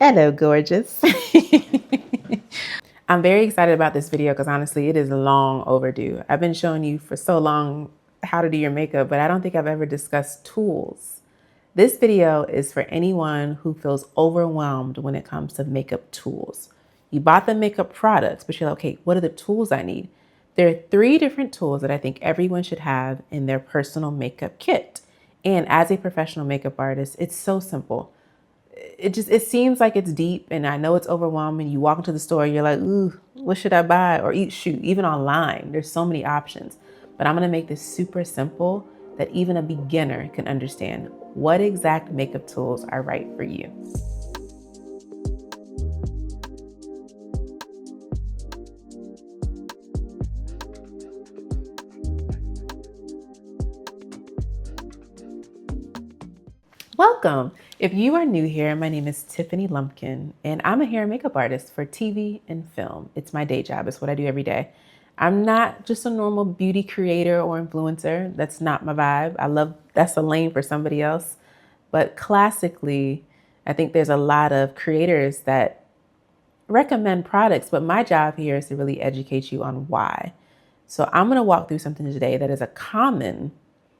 Hello, gorgeous. I'm very excited about this video because honestly, it is long overdue. I've been showing you for so long how to do your makeup, but I don't think I've ever discussed tools. This video is for anyone who feels overwhelmed when it comes to makeup tools. You bought the makeup products, but you're like, okay, what are the tools I need? There are 3 different tools that I think everyone should have in their personal makeup kit. And as a professional makeup artist, it's so simple. It seems like it's deep, and I know it's overwhelming. You walk into the store, you're like, ooh, what should I buy? Or shoot, even online, there's so many options. But I'm gonna make this super simple that even a beginner can understand what exact makeup tools are right for you. Welcome. If you are new here, my name is Tiffany Lumpkin, and I'm a hair and makeup artist for TV and film. It's my day job. It's what I do every day. I'm not just a normal beauty creator or influencer. That's not my vibe. That's a lane for somebody else. But classically, I think there's a lot of creators that recommend products, but my job here is to really educate you on why. So I'm going to walk through something today that is a common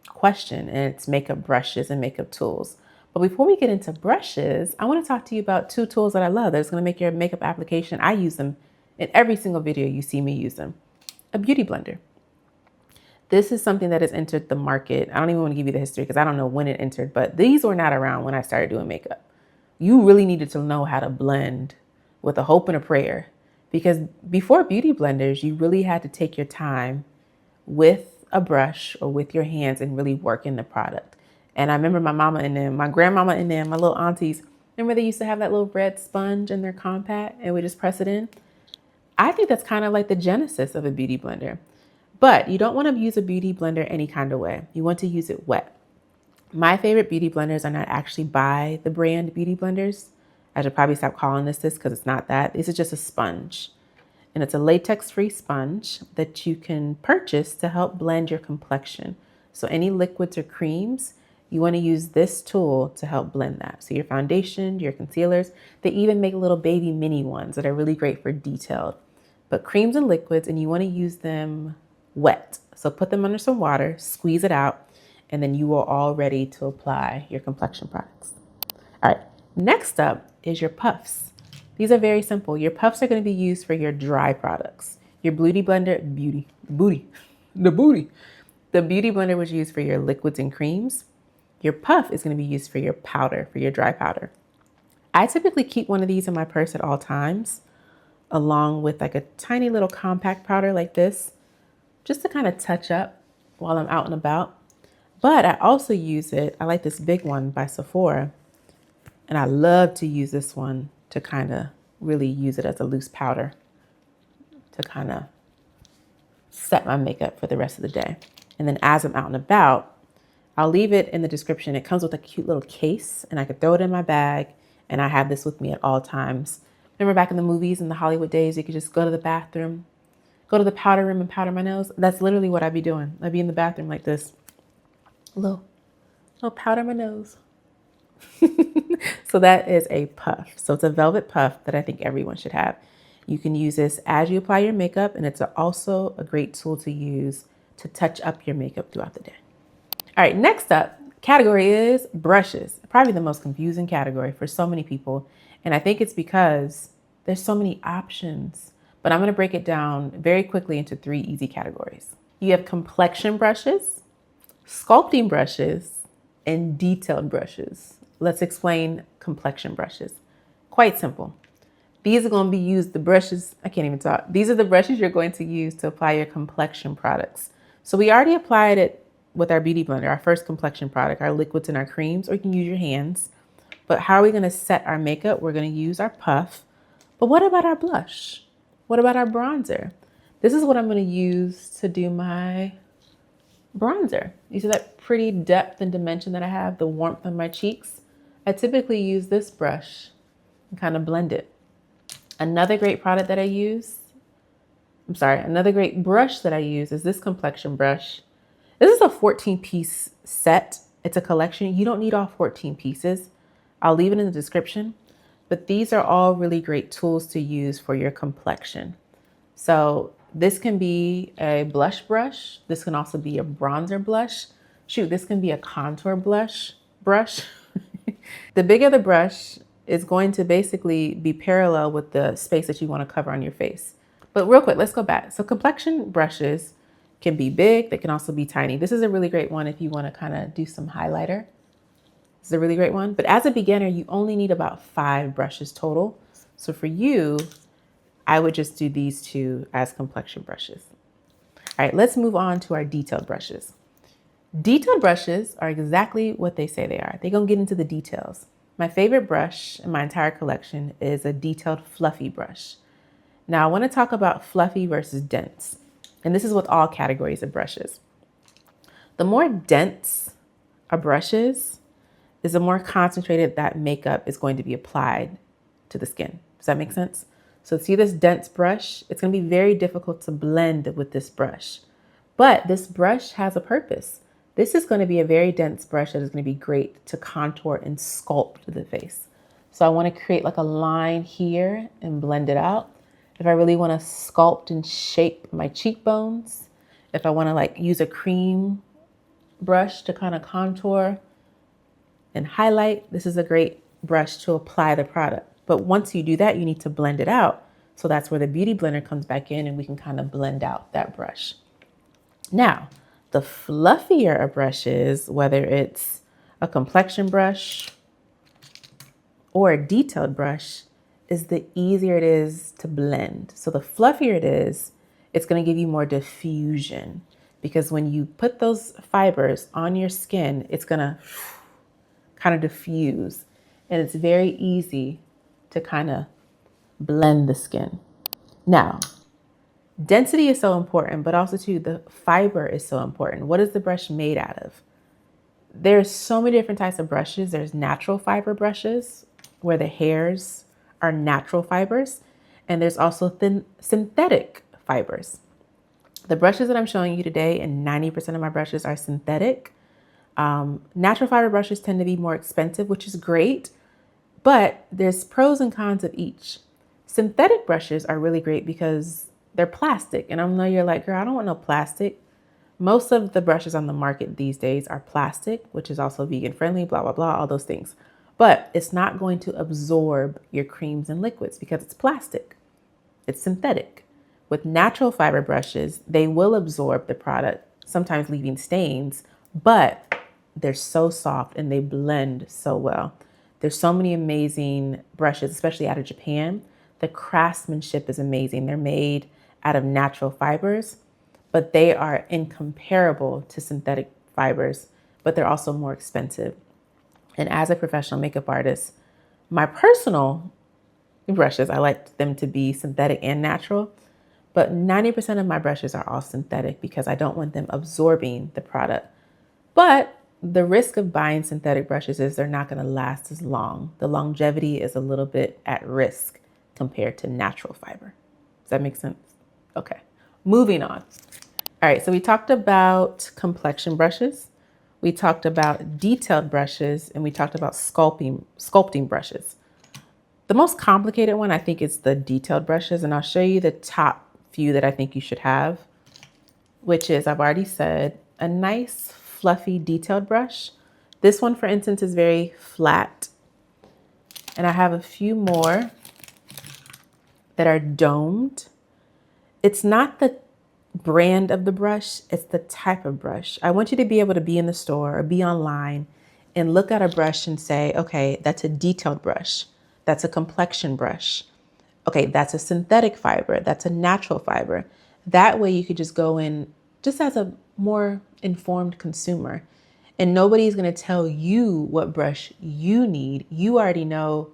question, and it's makeup brushes and makeup tools. But before we get into brushes, I want to talk to you about 2 tools that I love that's going to make your makeup application. I use them in every single video you see me use them. A beauty blender. This is something that has entered the market. I don't even want to give you the history because I don't know when it entered, but these were not around when I started doing makeup. You really needed to know how to blend with a hope and a prayer, because before beauty blenders, you really had to take your time with a brush or with your hands and really work in the product. And I remember my mama and them, my grandmama and them, my little aunties, remember they used to have that little red sponge in their compact and we just press it in? I think that's kind of like the genesis of a beauty blender. But you don't want to use a beauty blender any kind of way. You want to use it wet. My favorite beauty blenders are not actually by the brand beauty blenders. I should probably stop calling this because it's not that. This is just a sponge. And it's a latex-free sponge that you can purchase to help blend your complexion. So any liquids or creams, you want to use this tool to help blend that. So your foundation, your concealers, they even make little baby mini ones that are really great for detailed. But creams and liquids, and you want to use them wet. So put them under some water, squeeze it out, and then you are all ready to apply your complexion products. All right, next up is your puffs. These are very simple. Your puffs are going to be used for your dry products. Your the beauty blender was used for your liquids and creams. Your puff is going to be used for your powder, for your dry powder. I typically keep one of these in my purse at all times, along with like a tiny little compact powder like this, just to kind of touch up while I'm out and about. But I also use it, I like this big one by Sephora, and I love to use this one to kind of really use it as a loose powder to kind of set my makeup for the rest of the day. And then as I'm out and about, I'll leave it in the description. It comes with a cute little case and I could throw it in my bag, and I have this with me at all times. Remember back in the movies in the Hollywood days, you could just go to the bathroom, go to the powder room and powder my nose. That's literally what I'd be doing. I'd be in the bathroom like this. Little powder my nose. So that is a puff. So it's a velvet puff that I think everyone should have. You can use this as you apply your makeup, and it's also a great tool to use to touch up your makeup throughout the day. All right, next up, category is brushes. Probably the most confusing category for so many people. And I think it's because there's so many options, but I'm going to break it down very quickly into 3 easy categories. You have complexion brushes, sculpting brushes, and detailed brushes. Let's explain complexion brushes. Quite simple. These are going to be used, the brushes, I can't even talk. These are the brushes you're going to use to apply your complexion products. So we already applied it with our beauty blender, our first complexion product, our liquids and our creams, or you can use your hands. But how are we going to set our makeup? We're going to use our puff. But what about our blush? What about our bronzer? This is what I'm going to use to do my bronzer. You see that pretty depth and dimension that I have, the warmth on my cheeks? I typically use this brush and kind of blend it. Another great product that I use, another great brush that I use is this complexion brush. This is a 14-piece set. It's a collection. You don't need all 14 pieces. I'll leave it in the description. but these are all really great tools to use for your complexion. So this can be a blush brush. This can also be a bronzer blush. Shoot, this can be a contour brush. The bigger the brush is going to basically be parallel with the space that you want to cover on your face. But real quick, let's go back. So complexion brushes can be big. They can also be tiny. This is a really great one if you want to kind of do some highlighter. This is a really great one. But as a beginner, you only need about 5 brushes total. So for you, I would just do these 2 as complexion brushes. All right, let's move on to our detailed brushes. Detailed brushes are exactly what they say they are. They're gonna get into the details. My favorite brush in my entire collection is a detailed fluffy brush. Now I wanna talk about fluffy versus dense. And this is with all categories of brushes. The more dense a brush is the more concentrated that makeup is going to be applied to the skin. Does that make sense? So see this dense brush? It's gonna be very difficult to blend with this brush. But this brush has a purpose. This is gonna be a very dense brush that is gonna be great to contour and sculpt the face. So I wanna create like a line here and blend it out. If I really wanna sculpt and shape my cheekbones, if I wanna like use a cream brush to kind of contour and highlight, this is a great brush to apply the product. But once you do that, you need to blend it out. So that's where the Beauty Blender comes back in and we can kind of blend out that brush. Now, the fluffier a brush is, whether it's a complexion brush or a detailed brush, is the easier it is to blend. So the fluffier it is, it's gonna give you more diffusion because when you put those fibers on your skin, it's gonna kind of diffuse and it's very easy to kind of blend the skin. Now, density is so important, but also too, the fiber is so important. What is the brush made out of? There's so many different types of brushes. There's natural fiber brushes where the hairs are natural fibers. And there's also synthetic fibers. The brushes that I'm showing you today, and 90% of my brushes are synthetic. Natural fiber brushes tend to be more expensive, which is great, but there's pros and cons of each. Synthetic brushes are really great because they're plastic. And I know you're like, girl, I don't want no plastic. Most of the brushes on the market these days are plastic, which is also vegan friendly, blah, blah, blah, all those things. But it's not going to absorb your creams and liquids because it's plastic. It's synthetic. With natural fiber brushes, they will absorb the product, sometimes leaving stains, but they're so soft and they blend so well. There's so many amazing brushes, especially out of Japan. The craftsmanship is amazing. They're made out of natural fibers, but they are incomparable to synthetic fibers, but they're also more expensive. And as a professional makeup artist, my personal brushes, I like them to be synthetic and natural, but 90% of my brushes are all synthetic because I don't want them absorbing the product. But the risk of buying synthetic brushes is they're not going to last as long. The longevity is a little bit at risk compared to natural fiber. Does that make sense? Okay, moving on. All right, so we talked about complexion brushes, we talked about detailed brushes, and we talked about sculpting brushes. The most complicated one, I think, is the detailed brushes, and I'll show you the top few that I think you should have, which is, I've already said, a nice fluffy detailed brush. This one, for instance, is very flat, and I have a few more that are domed. It's not the brand of the brush, it's the type of brush. I want you to be able to be in the store or be online and look at a brush and say, okay, that's a detailed brush. That's a complexion brush. Okay, that's a synthetic fiber. That's a natural fiber. That way you could just go in just as a more informed consumer. And nobody's going to tell you what brush you need. You already know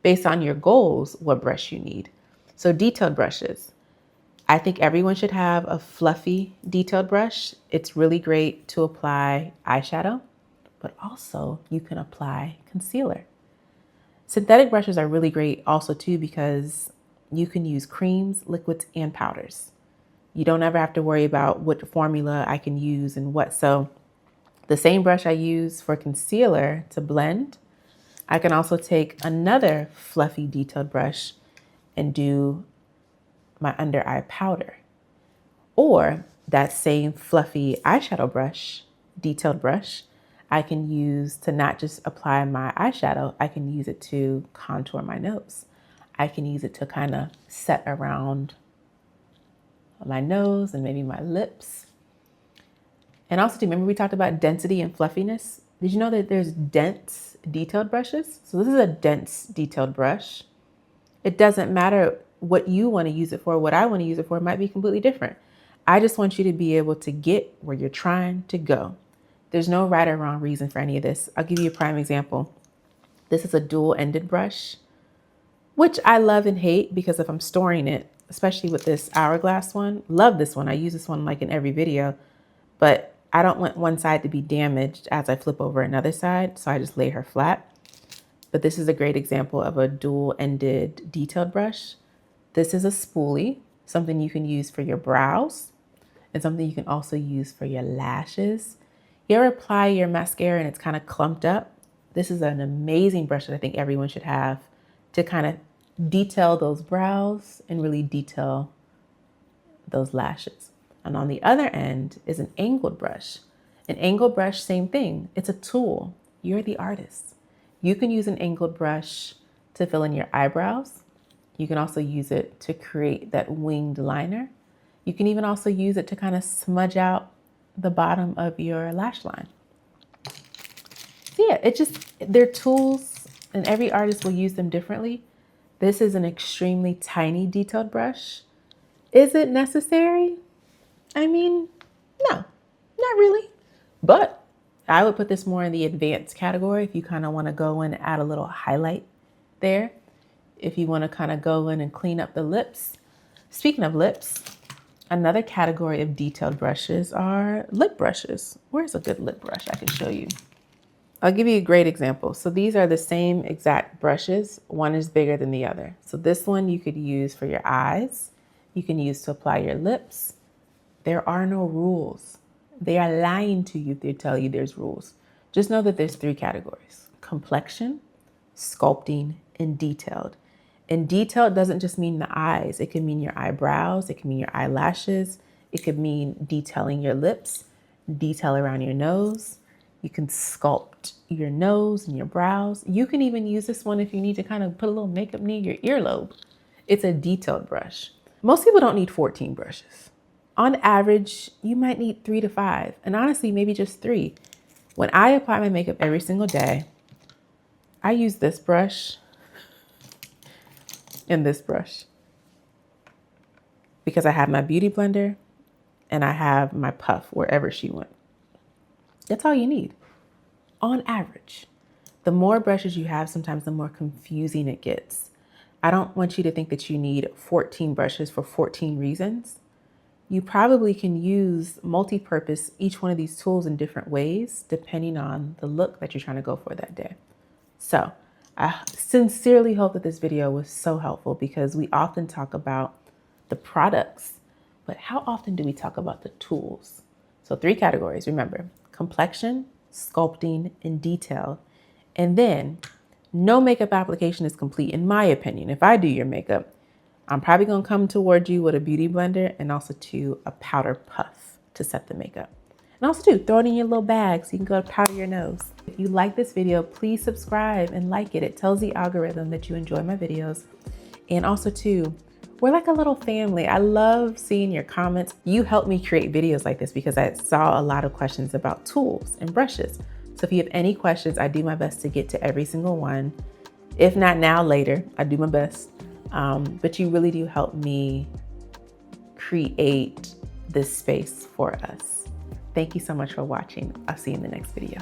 based on your goals what brush you need. So detailed brushes. I think everyone should have a fluffy detailed brush. It's really great to apply eyeshadow, but also you can apply concealer. Synthetic brushes are really great also too because you can use creams, liquids, and powders. You don't ever have to worry about what formula I can use and what. So the same brush I use for concealer to blend, I can also take another fluffy detailed brush and do my under eye powder. Or that same fluffy eyeshadow brush, detailed brush, I can use to not just apply my eyeshadow, I can use it to contour my nose. I can use it to kind of set around my nose and maybe my lips. And also, do you remember we talked about density and fluffiness? Did you know that there's dense detailed brushes? So this is a dense detailed brush. It doesn't matter what you want to use it for. What I want to use it for might be completely different. I just want you to be able to get where you're trying to go. There's no right or wrong reason for any of this. I'll give you a prime example. This is a dual-ended brush, which I love and hate because if I'm storing it, especially with this hourglass one, love this one. I use this one like in every video, but I don't want one side to be damaged as I flip over another side, so I just lay her flat. But this is a great example of a dual-ended detailed brush. This is a spoolie, something you can use for your brows and something you can also use for your lashes. You ever apply your mascara and it's kind of clumped up? This is an amazing brush that I think everyone should have to kind of detail those brows and really detail those lashes. And on the other end is an angled brush. An angled brush, same thing. It's a tool. You're the artist. You can use an angled brush to fill in your eyebrows. You can also use it to create that winged liner. You can even also use it to kind of smudge out the bottom of your lash line. So yeah, they're tools and every artist will use them differently. This is an extremely tiny detailed brush. Is it necessary? I mean, no, not really. But I would put this more in the advanced category if you kind of want to go in and add a little highlight there. If you want to kind of go in and clean up the lips. Speaking of lips, another category of detailed brushes are lip brushes. Where's a good lip brush I can show you? I'll give you a great example. So these are the same exact brushes. One is bigger than the other. So this one you could use for your eyes. You can use to apply your lips. There are no rules. They are lying to you if they tell you there's rules. Just know that there's 3 categories: complexion, sculpting, and detailed. And detailed doesn't just mean the eyes. It can mean your eyebrows. It can mean your eyelashes. It could mean detailing your lips, detail around your nose. You can sculpt your nose and your brows. You can even use this one if you need to kind of put a little makeup near your earlobe. It's a detailed brush. Most people don't need 14 brushes. On average, you might need 3 to 5, and honestly, maybe just 3. When I apply my makeup every single day, I use this brush and this brush because I have my beauty blender and I have my puff wherever she went. That's all you need on average. The more brushes you have, sometimes the more confusing it gets. I don't want you to think that you need 14 brushes for 14 reasons. You probably can use multi-purpose each one of these tools in different ways, depending on the look that you're trying to go for that day. So I sincerely hope that this video was so helpful because we often talk about the products, but how often do we talk about the tools? So 3 categories, remember: complexion, sculpting, and detail. And then no makeup application is complete, in my opinion. If I do your makeup, I'm probably gonna come towards you with a beauty blender and also to a powder puff to set the makeup. And also throw it in your little bag so you can go powder your nose. If you like this video, please subscribe and like it. It tells the algorithm that you enjoy my videos. And also we're like a little family. I love seeing your comments. You helped me create videos like this because I saw a lot of questions about tools and brushes. So if you have any questions, I do my best to get to every single one. If not now, later, I do my best. But you really do help me create this space for us. Thank you so much for watching. I'll see you in the next video.